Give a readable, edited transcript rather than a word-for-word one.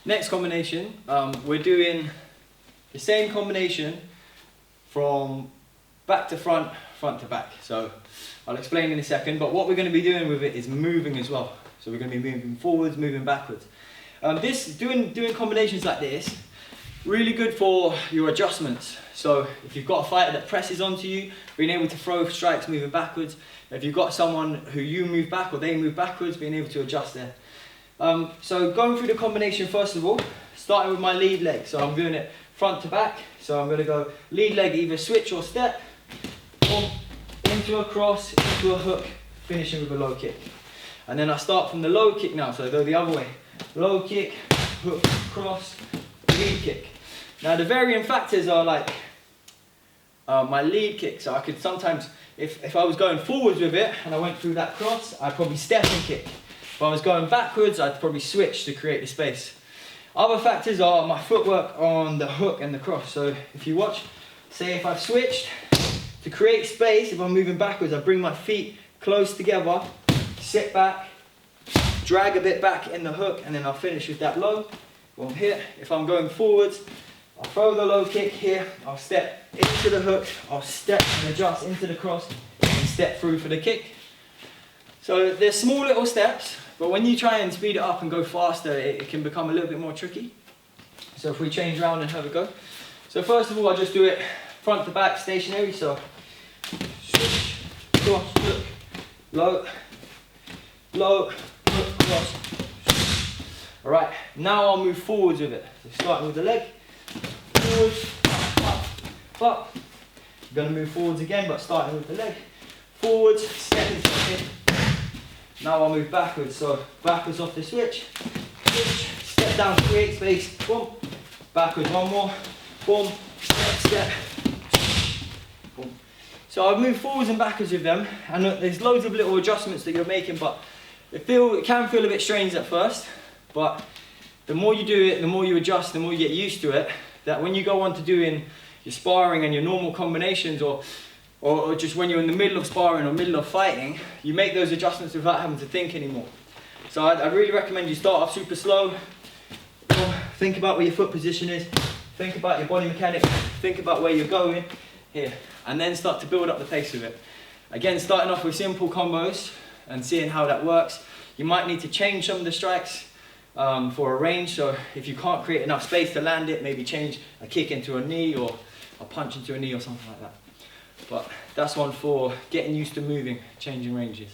Next combination, we're doing the same combination from back to front, front to back. So I'll explain in a second, but what we're going to be doing with it is moving as well. So we're going to be moving forwards, moving backwards. Doing combinations like this, really good for your adjustments. So if you've got a fighter that presses onto you, being able to throw strikes moving backwards. If you've got someone who you move back or they move backwards, being able to adjust there. So going through the combination first of all, starting with my lead leg. So I'm doing it front to back. So I'm going to go lead leg, either switch or step, into a cross, into a hook, finishing with a low kick. And then I start from the low kick now, so I go the other way. Low kick, hook, cross, lead kick. Now the varying factors are like my lead kick. So I could sometimes, if I was going forwards with it and I went through that cross, I'd probably step and kick. If I was going backwards, I'd probably switch to create the space. Other factors are my footwork on the hook and the cross. So if you watch, say if I've switched, to create space, if I'm moving backwards, I bring my feet close together, sit back, drag a bit back in the hook, and then I'll finish with that low. Boom, here. If I'm going forwards, I'll throw the low kick here, I'll step into the hook, I'll step and adjust into the cross, and step through for the kick. So there's small little steps, but when you try and speed it up and go faster, it can become a little bit more tricky. So if we change around and have a go. So first of all, I'll just do it front to back, stationary. So switch, cross, hook, low, low, hook, cross. All right, now I'll move forwards with it. So starting with the leg, forwards, up. I'm going to move forwards again, but starting with the leg, forwards, step into the hip. Now I'll move backwards, so backwards off the switch, step down, create space, boom, backwards one more, boom, step, boom. So I've moved forwards and backwards with them, and there's loads of little adjustments that you're making, but it can feel a bit strange at first, but the more you do it, the more you adjust, the more you get used to it, that when you go on to doing your sparring and your normal combinations, or just when you're in the middle of sparring or middle of fighting, you make those adjustments without having to think anymore. So I'd really recommend you start off super slow, think about where your foot position is, think about your body mechanics, think about where you're going, here, and then start to build up the pace with it. Again, starting off with simple combos and seeing how that works. You might need to change some of the strikes for a range, so if you can't create enough space to land it, maybe change a kick into a knee or a punch into a knee or something like that. But that's one for getting used to moving, changing ranges.